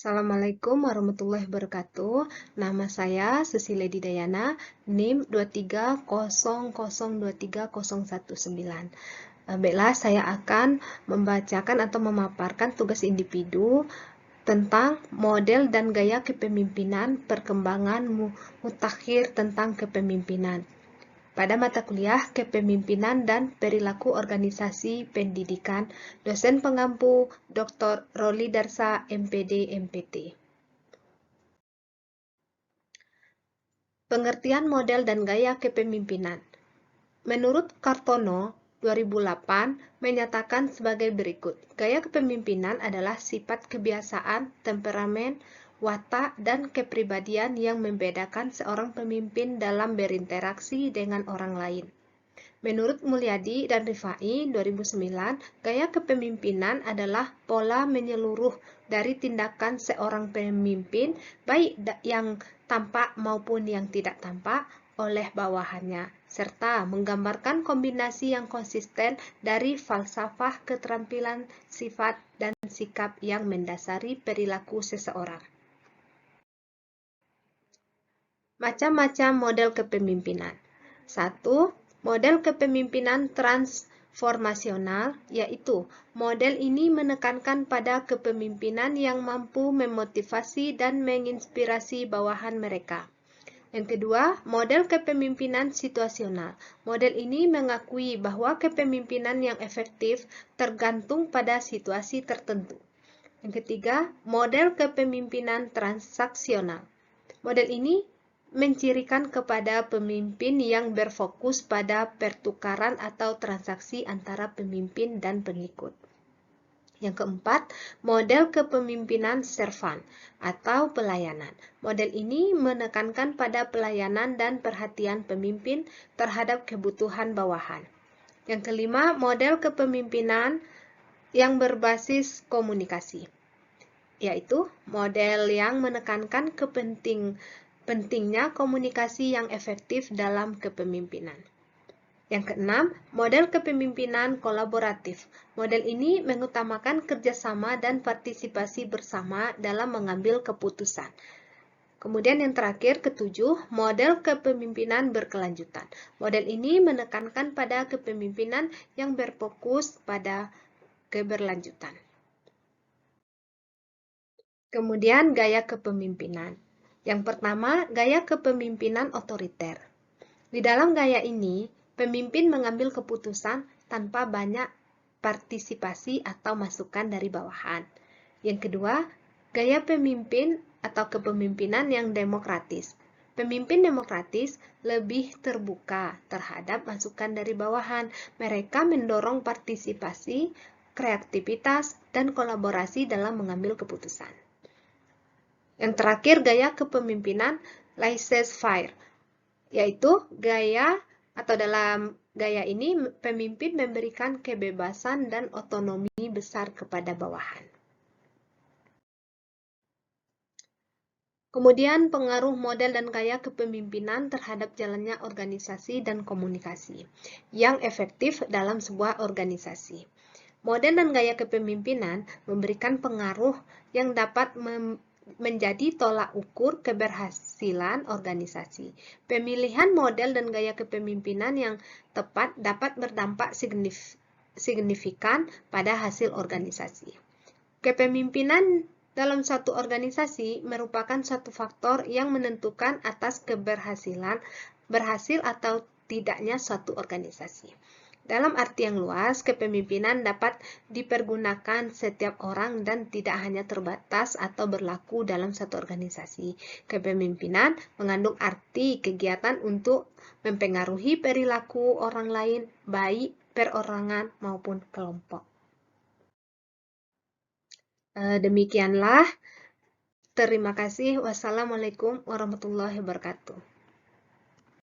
Assalamualaikum warahmatullahi wabarakatuh. Nama saya Susile Didayana, NIM 230023019. Baiklah, saya akan membacakan atau memaparkan tugas individu tentang model dan gaya kepemimpinan, perkembangan mutakhir tentang kepemimpinan. Pada mata kuliah Kepemimpinan dan Perilaku Organisasi Pendidikan, dosen pengampu Dr. Roli Darsa, MPD, MPT. Pengertian model dan gaya kepemimpinan. Menurut Kartono, 2008, menyatakan sebagai berikut. Gaya kepemimpinan adalah sifat kebiasaan, temperamen, watak, dan kepribadian yang membedakan seorang pemimpin dalam berinteraksi dengan orang lain. Menurut Mulyadi dan Rifai 2009, gaya kepemimpinan adalah pola menyeluruh dari tindakan seorang pemimpin, baik yang tampak maupun yang tidak tampak, oleh bawahannya, serta menggambarkan kombinasi yang konsisten dari falsafah keterampilan, sifat, dan sikap yang mendasari perilaku seseorang. Macam-macam model kepemimpinan. 1. Model kepemimpinan transformasional, yaitu model ini menekankan pada kepemimpinan yang mampu memotivasi dan menginspirasi bawahan mereka. Yang kedua, model kepemimpinan situasional. Model ini mengakui bahwa kepemimpinan yang efektif tergantung pada situasi tertentu. Yang ketiga, model kepemimpinan transaksional. Model ini mencirikan kepada pemimpin yang berfokus pada pertukaran atau transaksi antara pemimpin dan pengikut. Yang keempat, model kepemimpinan servan atau pelayanan. Model ini menekankan pada pelayanan dan perhatian pemimpin terhadap kebutuhan bawahan. Yang kelima, model kepemimpinan yang berbasis komunikasi, yaitu model yang menekankan pentingnya komunikasi yang efektif dalam kepemimpinan. Yang keenam, model kepemimpinan kolaboratif. Model ini mengutamakan kerjasama dan partisipasi bersama dalam mengambil keputusan. Kemudian yang terakhir, ketujuh, model kepemimpinan berkelanjutan. Model ini menekankan pada kepemimpinan yang berfokus pada keberlanjutan. Kemudian gaya kepemimpinan. Yang pertama, gaya kepemimpinan otoriter. Di dalam gaya ini, pemimpin mengambil keputusan tanpa banyak partisipasi atau masukan dari bawahan. Yang kedua, gaya pemimpin atau kepemimpinan yang demokratis. Pemimpin demokratis lebih terbuka terhadap masukan dari bawahan. Mereka mendorong partisipasi, kreativitas, dan kolaborasi dalam mengambil keputusan. Yang terakhir, gaya kepemimpinan laissez-faire, yaitu gaya atau dalam gaya ini pemimpin memberikan kebebasan dan otonomi besar kepada bawahan. Kemudian pengaruh model dan gaya kepemimpinan terhadap jalannya organisasi dan komunikasi yang efektif dalam sebuah organisasi. Model dan gaya kepemimpinan memberikan pengaruh yang dapat menjadi tolak ukur keberhasilan organisasi. Pemilihan model dan gaya kepemimpinan yang tepat dapat berdampak signifikan pada hasil organisasi. Kepemimpinan dalam suatu organisasi merupakan suatu faktor yang menentukan atas berhasil atau tidaknya suatu organisasi. Dalam arti yang luas, kepemimpinan dapat dipergunakan setiap orang dan tidak hanya terbatas atau berlaku dalam satu organisasi. Kepemimpinan mengandung arti kegiatan untuk mempengaruhi perilaku orang lain, baik perorangan maupun kelompok. Demikianlah. Terima kasih. Wassalamualaikum warahmatullahi wabarakatuh.